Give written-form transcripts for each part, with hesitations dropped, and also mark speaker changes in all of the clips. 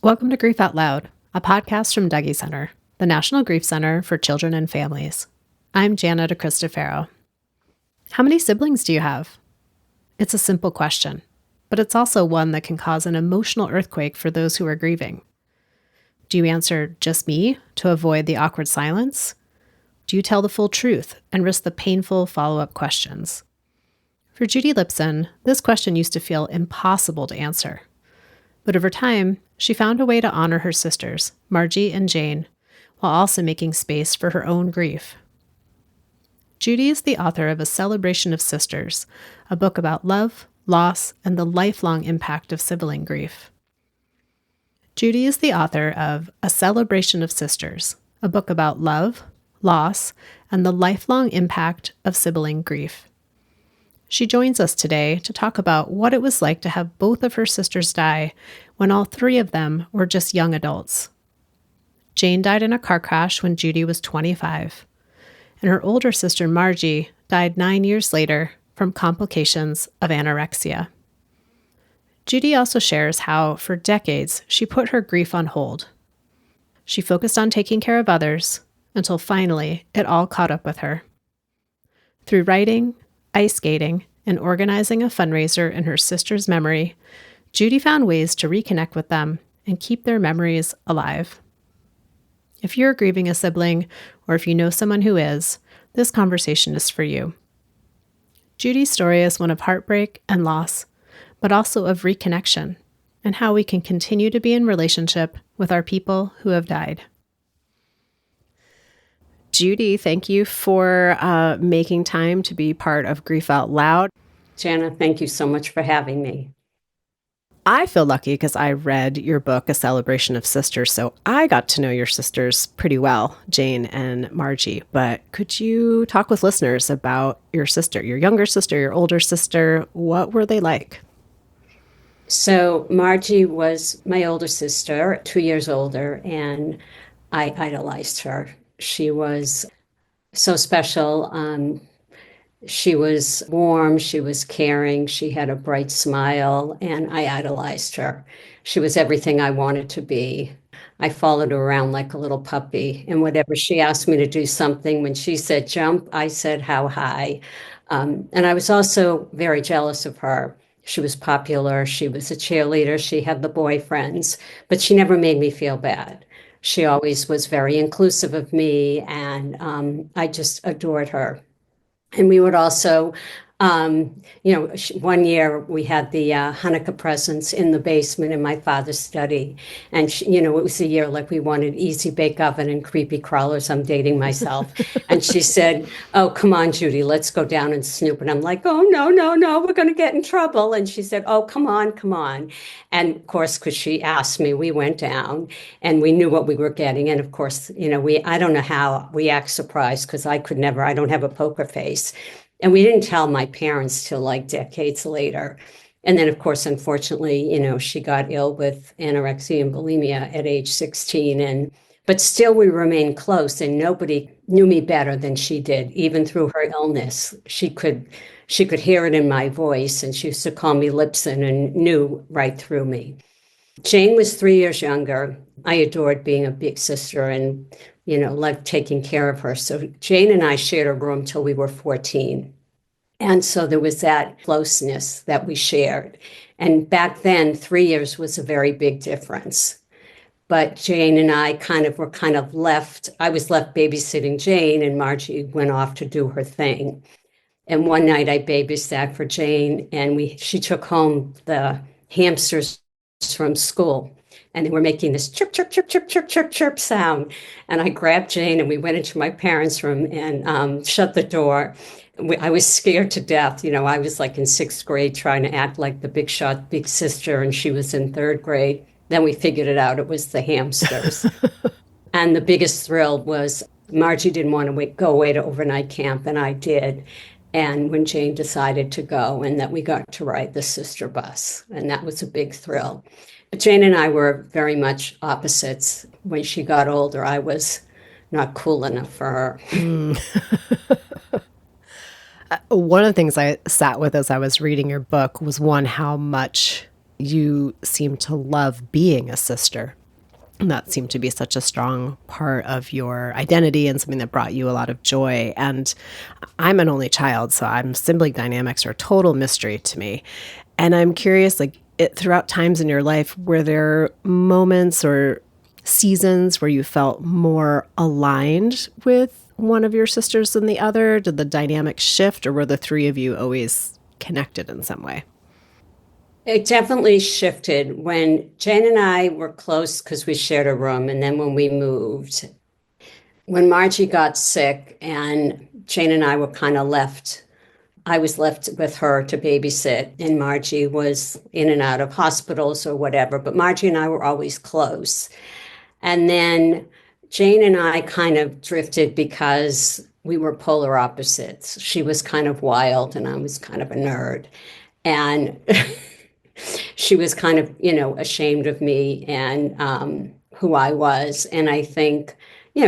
Speaker 1: Welcome to Grief Out Loud, a podcast from Dougy Center, the National Grief Center for Children and Families. I'm Jana DeCristofaro. How many siblings do you have? It's a simple question, but it's also one that can cause an emotional earthquake for those who are grieving. Do you answer just me to avoid the awkward silence? Do you tell the full truth and risk the painful follow-up questions? For Judy Lipson, this question used to feel impossible to answer. But over time, she found a way to honor her sisters, Margie and Jane, while also making space for her own grief. Judy is the author of A Celebration of Sisters, a book about love, loss, and the lifelong impact of sibling grief. Judy is the author of A Celebration of Sisters, a book about love, loss, and the lifelong impact of sibling grief. She joins us today to talk about what it was like to have both of her sisters die when all three of them were just young adults. Jane died in a car crash when Judy was 25, and her older sister Margie died 9 years later from complications of anorexia. Judy also shares how, for decades, she put her grief on hold. She focused on taking care of others until finally it all caught up with her. Through writing, ice skating, and organizing a fundraiser in her sister's memory, Judy found ways to reconnect with them and keep their memories alive. If you're grieving a sibling, or if you know someone who is, this conversation is for you. Judy's story is one of heartbreak and loss, but also of reconnection and how we can continue to be in relationship with our people who have died. Judy, thank you for making time to be part of Grief Out Loud.
Speaker 2: Jana, thank you so much for having me.
Speaker 1: I feel lucky because I read your book, A Celebration of Sisters, so I got to know your sisters pretty well, Jane and Margie. But could you talk with listeners about your sister, your younger sister, your older sister? What were they like?
Speaker 2: So Margie was my older sister, 2 years older, and I idolized her. She was so special. She was warm, she was caring, she had a bright smile, and I idolized her. She was everything I wanted to be. I followed her around like a little puppy, and whatever she asked me to do something, when she said jump, I said how high. And I was also very jealous of her. She was popular, she was a cheerleader, she had the boyfriends, but she never made me feel bad. She always was very inclusive of me, and I just adored her. And we would also, one year we had the Hanukkah presents in the basement in my father's study. And, it was a year like we wanted easy bake oven and creepy crawlers. I'm dating myself. And she said, oh, come on, Judy, let's go down and snoop. And I'm like, oh, no, we're going to get in trouble. And she said, oh, come on. And of course, because she asked me, we went down and we knew what we were getting. And of course, I don't know how we act surprised because I don't have a poker face. And we didn't tell my parents till like decades later. And then, of course, unfortunately, she got ill with anorexia and bulimia at age 16. But still, we remained close, and nobody knew me better than she did, even through her illness. She could hear it in my voice, and she used to call me Lipson and knew right through me. Jane was 3 years younger. I adored being a big sister and loved taking care of her. So Jane and I shared a room till we were 14. And so there was that closeness that we shared. And back then, 3 years was a very big difference. But Jane and I were left. I was left babysitting Jane, and Margie went off to do her thing. And one night I babysat for Jane, and she took home the hamsters from school. And they were making this chirp, chirp, chirp, chirp, chirp, chirp, chirp sound. And I grabbed Jane and we went into my parents' room and shut the door. I was scared to death. I was like in 6th grade trying to act like the big shot, big sister, and she was in 3rd grade. Then we figured it out. It was the hamsters. And the biggest thrill was Margie didn't want to go away to overnight camp, and I did. And when Jane decided to go, and that we got to ride the sister bus, and that was a big thrill. But Jane and I were very much opposites. When she got older, I was not cool enough for her.
Speaker 1: One of the things I sat with as I was reading your book was how much you seem to love being a sister. And that seemed to be such a strong part of your identity and something that brought you a lot of joy. And I'm an only child, so sibling dynamics are a total mystery to me. And I'm curious, like, throughout times in your life, were there moments or seasons where you felt more aligned with one of your sisters than the other? Did the dynamic shift, or were the three of you always connected in some way?
Speaker 2: It definitely shifted when Jane and I were close because we shared a room. And then when we moved, when Margie got sick and Jane and I were kind of left, I was left with her to babysit, and Margie was in and out of hospitals or whatever. But Margie and I were always close. And then Jane and I kind of drifted because we were polar opposites. She was kind of wild, and I was kind of a nerd. And she was kind of, ashamed of me and who I was. And I think,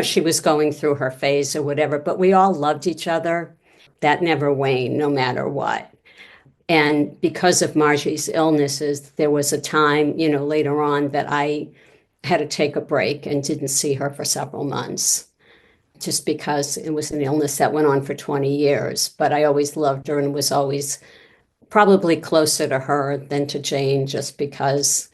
Speaker 2: she was going through her phase or whatever, but we all loved each other. That never waned, no matter what. And because of Margie's illnesses, there was a time, later on that I had to take a break and didn't see her for several months just because it was an illness that went on for 20 years. But I always loved her and was always probably closer to her than to Jane just because,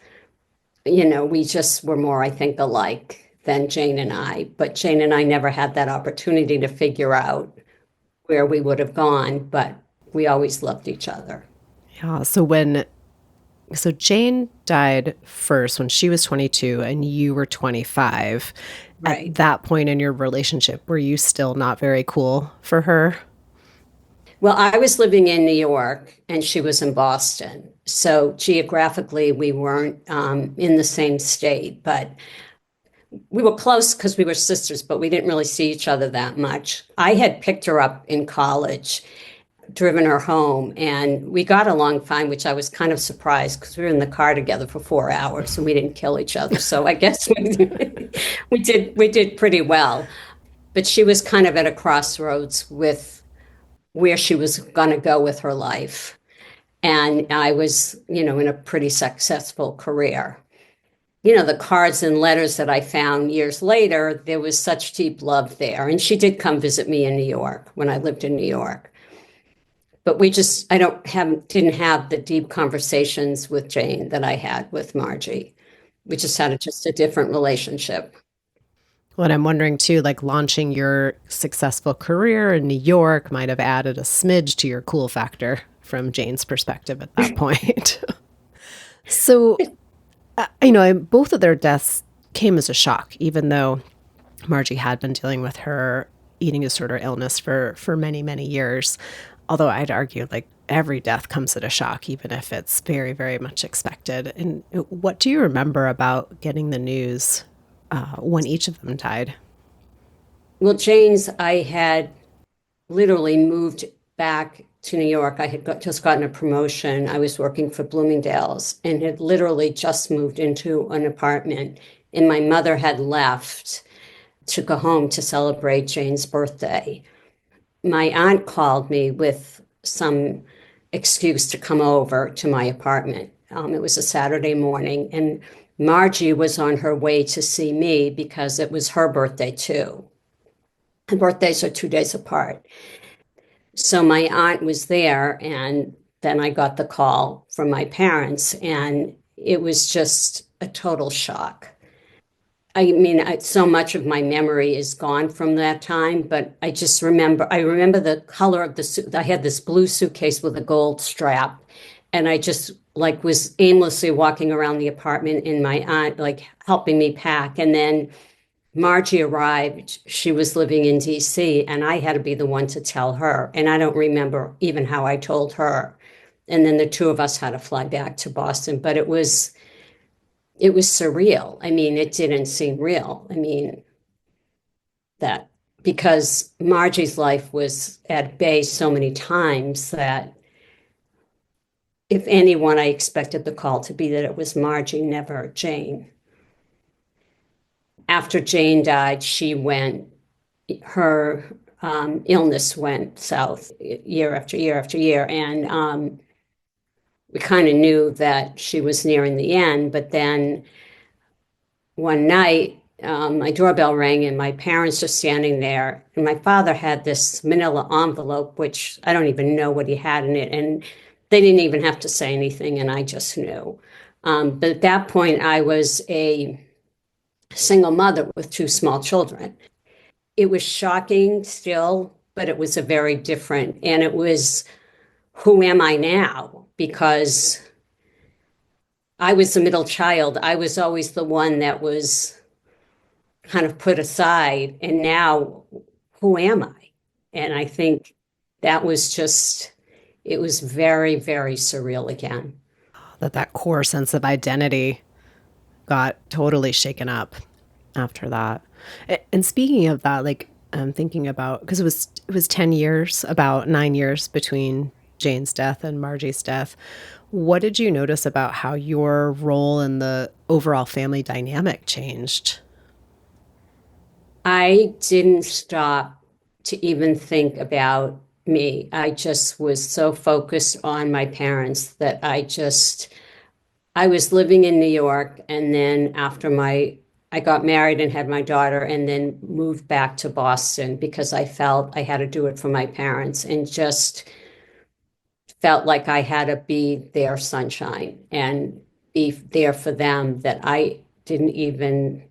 Speaker 2: we just were more, I think, alike than Jane and I. But Jane and I never had that opportunity to figure out where we would have gone, but we always loved each other.
Speaker 1: Yeah. So Jane died first when she was 22 and you were 25. At
Speaker 2: Right.
Speaker 1: that point in your relationship, were you still not very cool for her?
Speaker 2: Well, I was living in New York and she was in Boston. So geographically, we weren't in the same state, but we were close because we were sisters, but we didn't really see each other that much. I had picked her up in college, driven her home, and we got along fine, which I was kind of surprised because we were in the car together for 4 hours and we didn't kill each other. So I guess we did pretty well. But she was kind of at a crossroads with where she was going to go with her life. And I was, in a pretty successful career. The cards and letters that I found years later, there was such deep love there. And she did come visit me in New York when I lived in New York. But I didn't have the deep conversations with Jane that I had with Margie. We just had just a different relationship.
Speaker 1: What I'm wondering too, like launching your successful career in New York might have added a smidge to your cool factor from Jane's perspective at that point. So, both of their deaths came as a shock, even though Margie had been dealing with her eating disorder illness for many, many years. Although I'd argue like every death comes at a shock, even if it's very, very much expected. And what do you remember about getting the news when each of them died?
Speaker 2: Well, Jane's, I had literally moved back to New York. I had just gotten a promotion. I was working for Bloomingdale's and had literally just moved into an apartment. And my mother had left to go home to celebrate Jane's birthday. My aunt called me with some excuse to come over to my apartment. It was a Saturday morning, and Margie was on her way to see me because it was her birthday too. And birthdays are 2 days apart. So my aunt was there, and then I got the call from my parents, and it was just a total shock. I mean, so much of my memory is gone from that time, but I remember the color of the suit. I had this blue suitcase with a gold strap, and I just like was aimlessly walking around the apartment and my aunt like helping me pack. And then Margie arrived. She was living in DC, and I had to be the one to tell her. And I don't remember even how I told her. And then the two of us had to fly back to Boston, but it was surreal. I mean, it didn't seem real. I mean, that because Margie's life was at bay so many times that if anyone, I expected the call to be that it was Margie, never Jane. After Jane died, her illness went south year after year after year. And we kind of knew that she was nearing the end, but then one night, my doorbell rang and my parents are standing there. And my father had this manila envelope, which I don't even know what he had in it. And they didn't even have to say anything, and I just knew. But at that point, I was a single mother with two small children. It was shocking still, but it was a very different, and it was, who am I now? Because I was the middle child. I was always the one that was kind of put aside. And now, who am I? And I think that was just, it was very, very surreal again.
Speaker 1: That core sense of identity got totally shaken up after that. And speaking of that, like I'm thinking about, because it was 10 years, about 9 years between Jane's death and Margie's death. What did you notice about how your role in the overall family dynamic changed?
Speaker 2: I didn't stop to even think about me. I just was so focused on my parents that I was living in New York, and then I got married and had my daughter, and then moved back to Boston because I felt I had to do it for my parents, and just felt like I had to be their sunshine and be there for them, that I didn't even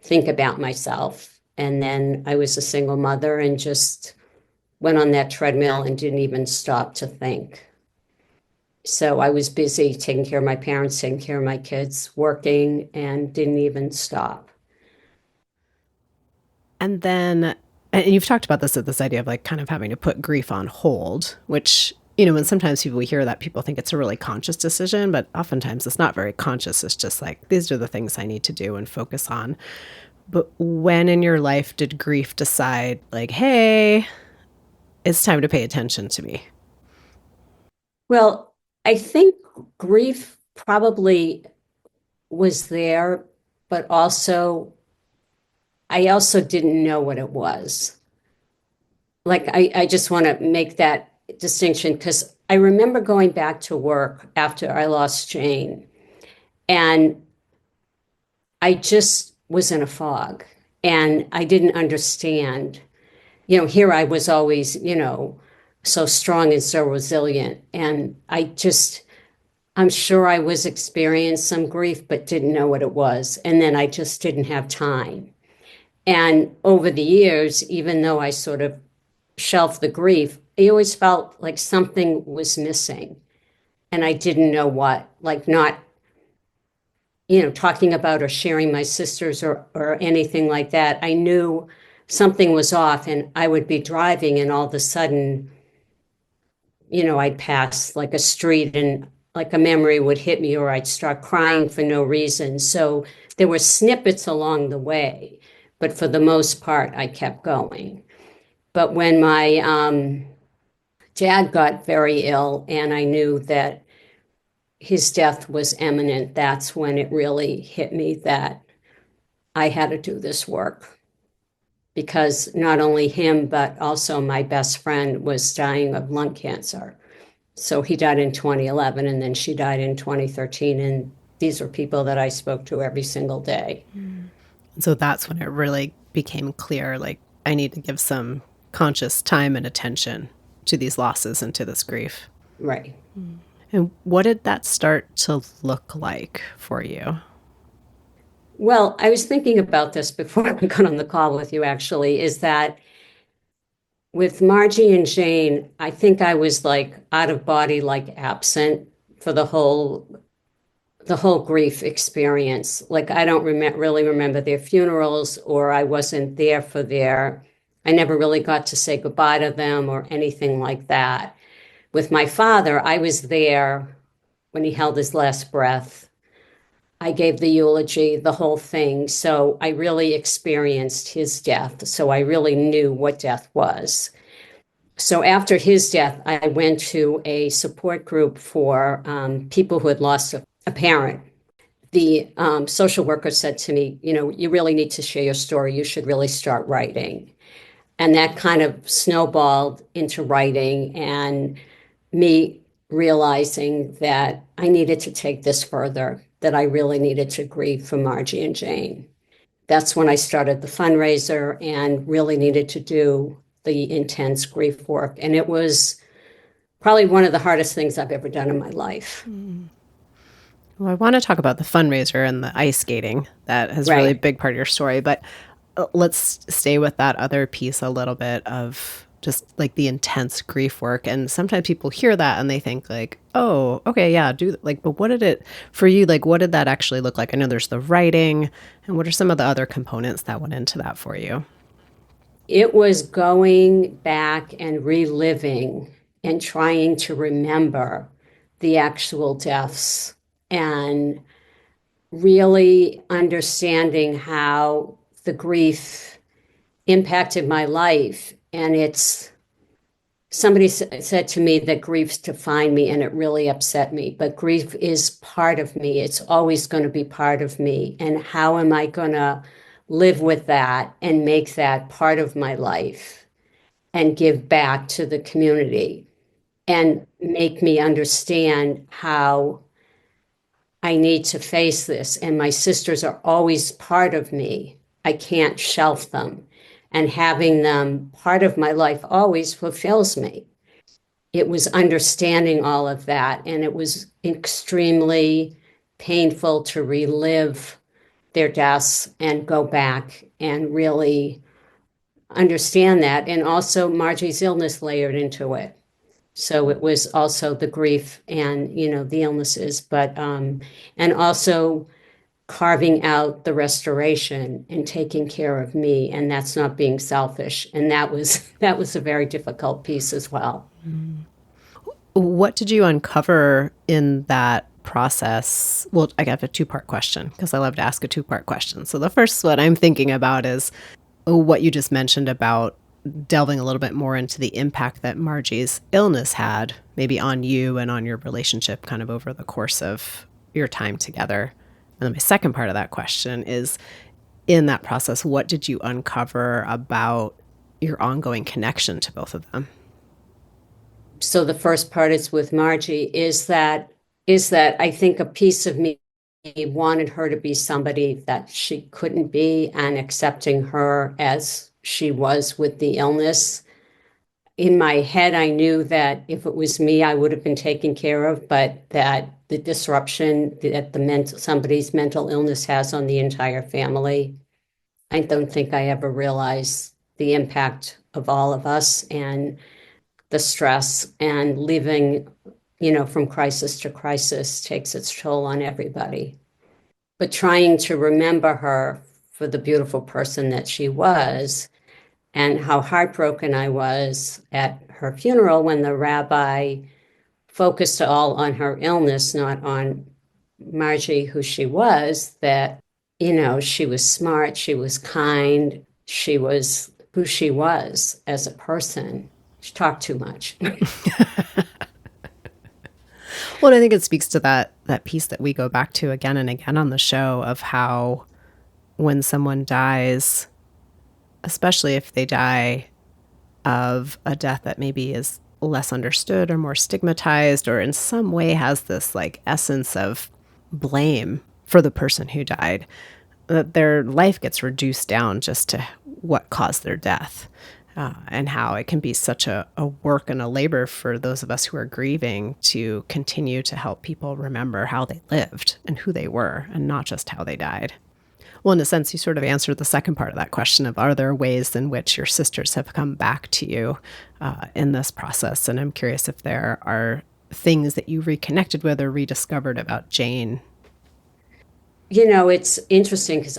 Speaker 2: think about myself. And then I was a single mother and just went on that treadmill and didn't even stop to think. So I was busy taking care of my parents, taking care of my kids, working, and didn't even stop.
Speaker 1: And then, and you've talked about this idea of like kind of having to put grief on hold, which, when sometimes people hear that, people think it's a really conscious decision, but oftentimes it's not very conscious. It's just like, these are the things I need to do and focus on. But when in your life did grief decide, like, hey, it's time to pay attention to me?
Speaker 2: Well, I think grief probably was there, but I also didn't know what it was. Like, I just want to make that distinction because I remember going back to work after I lost Jane, and I just was in a fog and I didn't understand. Here I was always, so strong and so resilient. And I'm sure I was experiencing some grief, but didn't know what it was. And then I just didn't have time. And over the years, even though I sort of shelved the grief, I always felt like something was missing and I didn't know what, like not, talking about or sharing my sisters or anything like that. I knew something was off, and I would be driving and all of a sudden, I'd pass like a street and like a memory would hit me, or I'd start crying for no reason. So there were snippets along the way, but for the most part, I kept going. But when my dad got very ill and I knew that his death was imminent, that's when it really hit me that I had to do this work, because not only him, but also my best friend was dying of lung cancer. So he died in 2011, and then she died in 2013. And these are people that I spoke to every single day.
Speaker 1: So that's when it really became clear, like, I need to give some conscious time and attention to these losses and to this grief.
Speaker 2: Right.
Speaker 1: And what did that start to look like for you?
Speaker 2: Well, I was thinking about this before I got on the call with you, actually, is that with Margie and Jane, I think I was like out of body, like absent for the whole grief experience. Like I don't really remember their funerals, or I wasn't there for I never really got to say goodbye to them or anything like that. With my father, I was there when he held his last breath. I gave the eulogy, the whole thing. So I really experienced his death. So I really knew what death was. So after his death, I went to a support group for people who had lost a parent. The social worker said to me, you really need to share your story. You should really start writing. And that kind of snowballed into writing and me realizing that I needed to take this further. that I really needed to grieve for Margie and Jane. That's when I started the fundraiser and really needed to do the intense grief work. And it was probably one of the hardest things I've ever done in my life.
Speaker 1: Well, I want to talk about the fundraiser and the ice skating. That has really a
Speaker 2: Right.
Speaker 1: big part of your story, but let's stay with that other piece a little bit of just like the intense grief work. And sometimes people hear that and they think like, oh, okay, yeah, do like, but what did it for you? Like, what did that actually look like? I know there's the writing, and what are some of the other components that went into that for you?
Speaker 2: It was going back and reliving and trying to remember the actual deaths and really understanding how the grief impacted my life. And it's somebody said to me that grief's defined me, and it really upset me. But grief is part of me. It's always going to be part of me. And how am I going to live with that and make that part of my life and give back to the community and make me understand how I need to face this? And my sisters are always part of me. I can't shelf them. And having them part of my life always fulfills me. It was understanding all of that. And it was extremely painful to relive their deaths and go back and really understand that. And also, Margie's illness layered into it. So it was also the grief and, the illnesses, but, and also carving out the restoration and taking care of me. And that's not being selfish. And that was a very difficult piece as well.
Speaker 1: What did you uncover in that process? Well, I got a two-part question because I love to ask a two-part question. So the first one I'm thinking about is what you just mentioned about delving a little bit more into the impact that Margie's illness had maybe on you and on your relationship kind of over the course of your time together. And then my second part of that question is, in that process, what did you uncover about your ongoing connection to both of them?
Speaker 2: So the first part is with Margie is that I think a piece of me wanted her to be somebody that she couldn't be, and accepting her as she was with the illness. In my head, I knew that if it was me, I would have been taken care of, but that the disruption that somebody's mental illness has on the entire family, I don't think I ever realized the impact of all of us and the stress and living, from crisis to crisis takes its toll on everybody. But trying to remember her for the beautiful person that she was, and how heartbroken I was at her funeral when the rabbi focused all on her illness, not on Margie, who she was, that, she was smart, she was kind, she was who she was as a person. She talked too much.
Speaker 1: Well, I think it speaks to that piece that we go back to again and again on the show of how when someone dies, especially if they die of a death that maybe is less understood or more stigmatized or in some way has this like essence of blame for the person who died, that their life gets reduced down just to what caused their death. And how it can be such a work and a labor for those of us who are grieving to continue to help people remember how they lived and who they were and not just how they died. Well, in a sense, you sort of answered the second part of that question of, are there ways in which your sisters have come back to you in this process? And I'm curious if there are things that you reconnected with or rediscovered about Jane.
Speaker 2: It's interesting because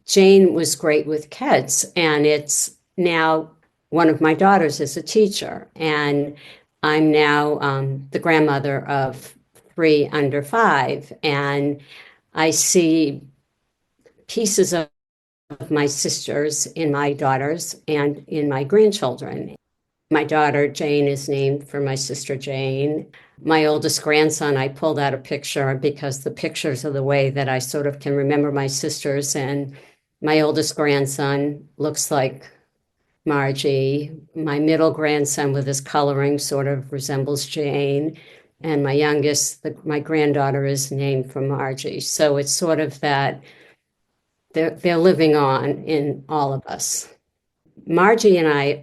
Speaker 2: Jane was great with kids, and it's now one of my daughters is a teacher, and I'm now the grandmother of three under five, and I see pieces of my sisters in my daughters and in my grandchildren. My daughter Jane is named for my sister Jane. My oldest grandson, I pulled out a picture because the pictures are the way that I sort of can remember my sisters. And my oldest grandson looks like Margie. My middle grandson with his coloring sort of resembles Jane. And my youngest, my granddaughter, is named for Margie. So it's sort of that they're living on in all of us. Margie and I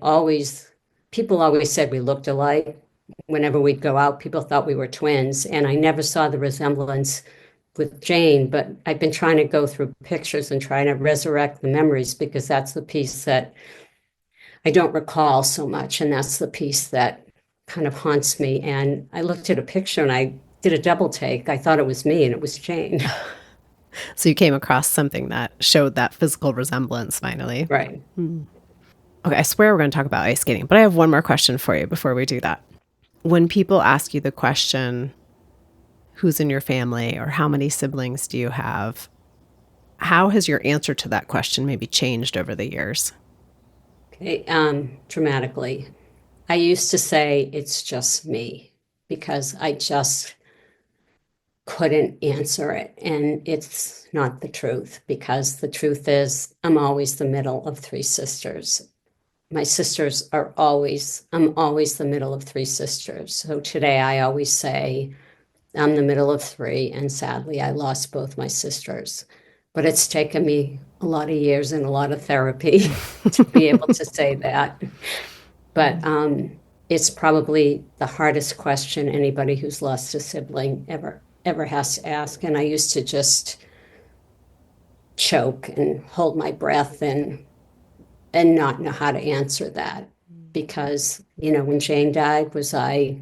Speaker 2: people always said we looked alike. Whenever we'd go out, people thought we were twins, and I never saw the resemblance with Jane, but I've been trying to go through pictures and trying to resurrect the memories because that's the piece that I don't recall so much, and that's the piece that kind of haunts me. And I looked at a picture and I did a double take. I thought it was me, and it was Jane.
Speaker 1: So you came across something that showed that physical resemblance finally.
Speaker 2: Right.
Speaker 1: Okay, I swear we're going to talk about ice skating, but I have one more question for you before we do that. When people ask you the question, who's in your family or how many siblings do you have, how has your answer to that question maybe changed over the years?
Speaker 2: Okay. Dramatically. I used to say it's just me because I just couldn't answer it. And it's not the truth because the truth is I'm always the middle of three sisters. My sisters are I'm always the middle of three sisters. So today I always say I'm the middle of three, and sadly I lost both my sisters. But it's taken me a lot of years and a lot of therapy to be able to say that. But it's probably the hardest question anybody who's lost a sibling ever has to ask. And I used to just choke and hold my breath and not know how to answer that because when Jane died, was I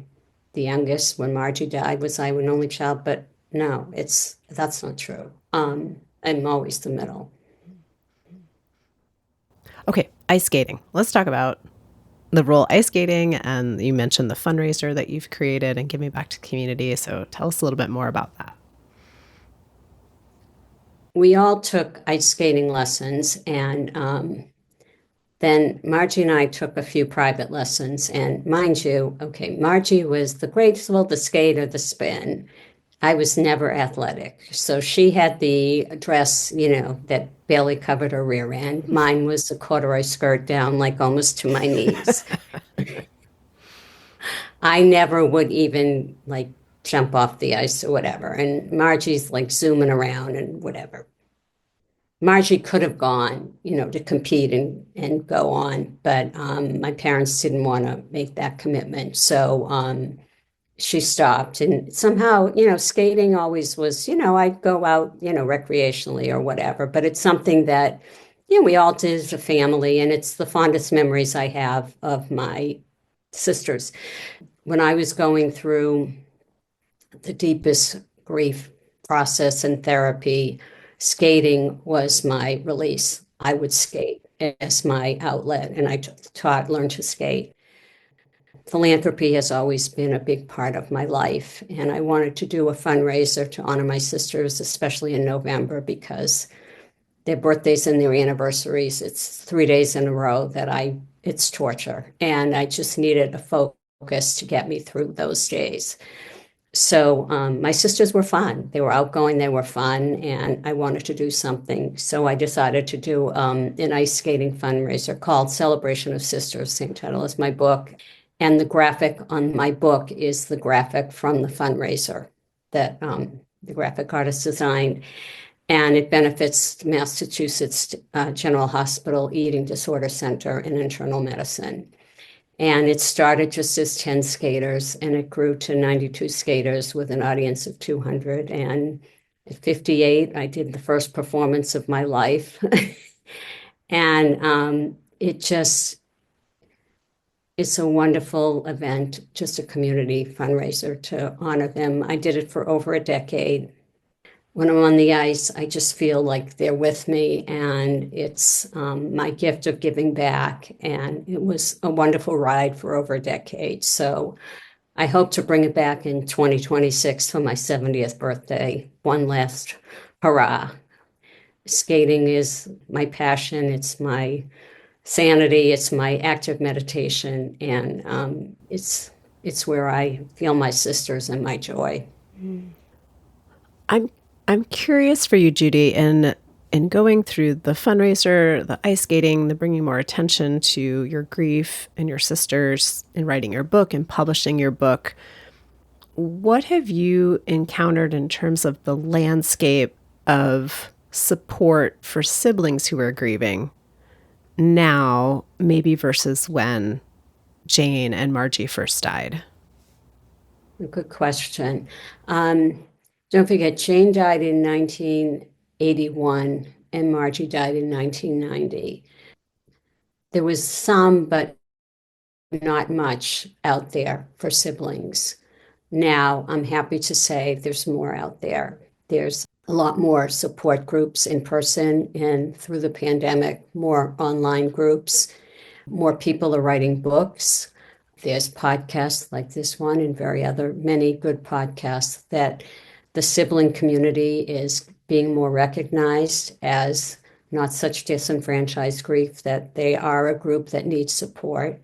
Speaker 2: the youngest? When Margie died, was I an only child? But no, that's not true. I'm always the middle.
Speaker 1: Okay, ice skating. Let's talk about the role ice skating, and you mentioned the fundraiser that you've created and giving back to the community. So tell us a little bit more about that.
Speaker 2: We all took ice skating lessons, and then Margie and I took a few private lessons. And mind you, okay, Margie was the graceful, the skater, the spin. I was never athletic. So she had the dress, that barely covered her rear end. Mine was a corduroy skirt down like almost to my knees. I never would even like jump off the ice or whatever. And Margie's like zooming around and whatever. Margie could have gone, to compete and go on, but my parents didn't want to make that commitment. So she stopped. And somehow, skating always was, I'd go out, recreationally or whatever. But it's something that, we all did as a family. And it's the fondest memories I have of my sisters. When I was going through the deepest grief process and therapy, skating was my release. I would skate as my outlet, and I learned to skate. Philanthropy has always been a big part of my life, and I wanted to do a fundraiser to honor my sisters, especially in November, because their birthdays and their anniversaries, it's 3 days in a row it's torture, and I just needed a focus to get me through those days. So my sisters were fun. They were outgoing, they were fun, and I wanted to do something. So I decided to do an ice skating fundraiser called Celebration of Sisters. Same title as my book. And the graphic on my book is the graphic from the fundraiser that the graphic artist designed. And it benefits Massachusetts General Hospital Eating Disorder Center and Internal Medicine. And it started just as 10 skaters, and it grew to 92 skaters with an audience of 200. And at 58, I did the first performance of my life. And it's a wonderful event, just a community fundraiser to honor them. I did it for over a decade. When I'm on the ice, I just feel like they're with me, and it's my gift of giving back. And it was a wonderful ride for over a decade. So I hope to bring it back in 2026 for my 70th birthday. One last hurrah. Skating is my passion. It's my sanity. It's my active meditation. And it's where I feel my sisters and my joy.
Speaker 1: I'm curious for you, Judy, in going through the fundraiser, the ice skating, the bringing more attention to your grief and your sisters, in writing your book and publishing your book. What have you encountered in terms of the landscape of support for siblings who are grieving now, maybe versus when Jane and Margie first died?
Speaker 2: Good question. Don't forget, Jane died in 1981 and Margie died in 1990. There was some, but not much out there for siblings. Now, I'm happy to say there's more out there. There's a lot more support groups in person and through the pandemic, more online groups. More people are writing books. There's podcasts like this one and many good podcasts that the sibling community is being more recognized as not such disenfranchised grief, that they are a group that needs support.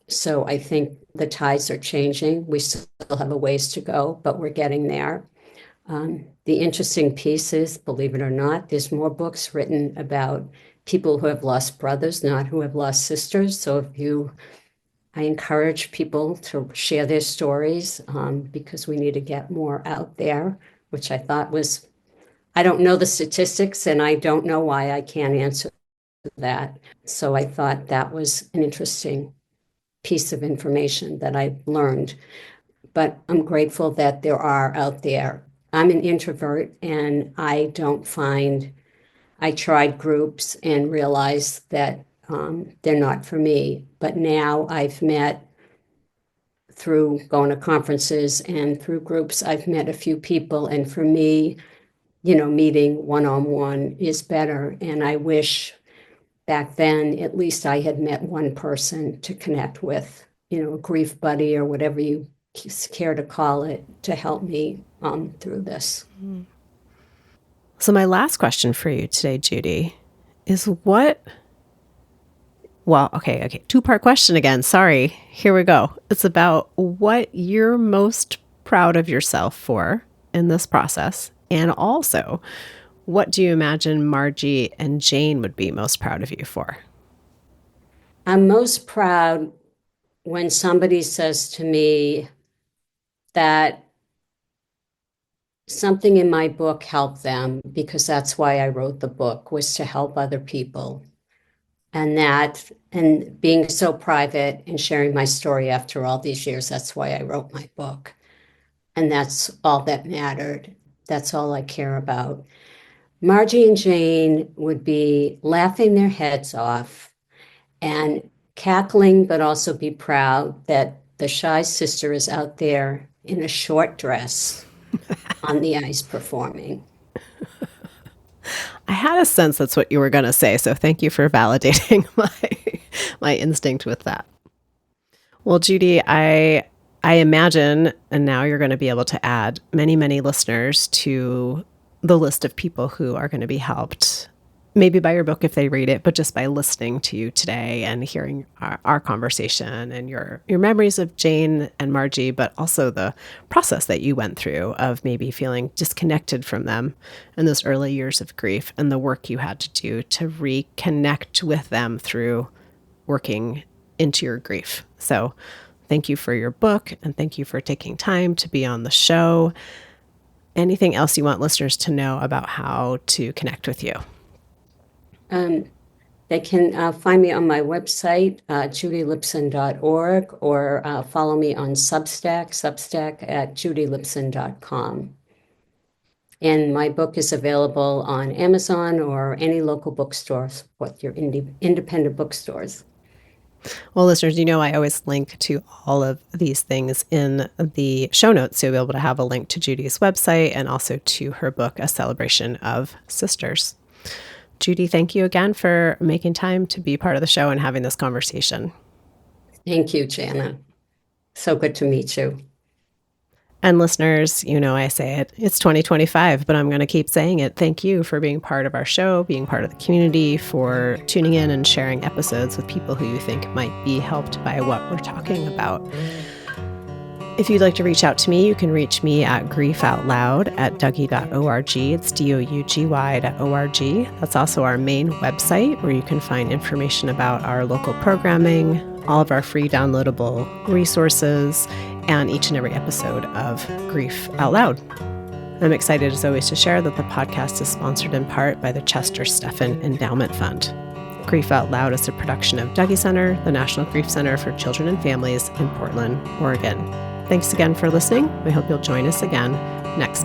Speaker 2: So I think the tides are changing. We still have a ways to go, but we're getting there. The interesting piece is, believe it or not, there's more books written about people who have lost brothers, not who have lost sisters. So I encourage people to share their stories because we need to get more out there, which I thought was, I don't know the statistics and I don't know why I can't answer that. So I thought that was an interesting piece of information that I learned. But I'm grateful that there are out there. I'm an introvert and I tried groups and realized that they're not for me. But now I've met through going to conferences and through groups, I've met a few people. And for me, meeting one-on-one is better. And I wish back then, at least I had met one person to connect with, a grief buddy or whatever you care to call it, to help me through this.
Speaker 1: So my last question for you today, Judy, is okay, two-part question again. Sorry. Here we go. It's about what you're most proud of yourself for in this process. And also, what do you imagine Margie and Jane would be most proud of you for?
Speaker 2: I'm most proud when somebody says to me that something in my book helped them, because that's why I wrote the book, was to help other people. And being so private and sharing my story after all these years, that's why I wrote my book. And that's all that mattered. That's all I care about. Margie and Jane would be laughing their heads off and cackling, but also be proud that the shy sister is out there in a short dress on the ice performing.
Speaker 1: I had a sense that's what you were going to say, so thank you for validating my instinct with that. Well, Judy, I imagine, and now you're going to be able to add many, many listeners to the list of people who are going to be helped, maybe by your book if they read it, but just by listening to you today and hearing our conversation and your memories of Jane and Margie, but also the process that you went through of maybe feeling disconnected from them in those early years of grief and the work you had to do to reconnect with them through working into your grief. So thank you for your book and thank you for taking time to be on the show. Anything else you want listeners to know about how to connect with you?
Speaker 2: They can find me on my website, judylipson.org, or follow me on Substack at judylipson.com. And my book is available on Amazon or any local bookstores, your independent bookstores.
Speaker 1: Well, listeners, I always link to all of these things in the show notes. So you'll be able to have a link to Judy's website and also to her book, A Celebration of Sisters. Judy, thank you again for making time to be part of the show and having this conversation.
Speaker 2: Thank you, Jana. So good to meet you.
Speaker 1: And listeners, I say it, it's 2025, but I'm going to keep saying it. Thank you for being part of our show, being part of the community, for tuning in and sharing episodes with people who you think might be helped by what we're talking about. If you'd like to reach out to me, you can reach me at griefoutloud@dougy.org. It's DOUGY.org. That's also our main website where you can find information about our local programming, all of our free downloadable resources, and each and every episode of Grief Out Loud. I'm excited, as always, to share that the podcast is sponsored in part by the Chester Stephan Endowment Fund. Grief Out Loud is a production of Dougy Center, the National Grief Center for Children and Families in Portland, Oregon. Thanks again for listening. We hope you'll join us again next time.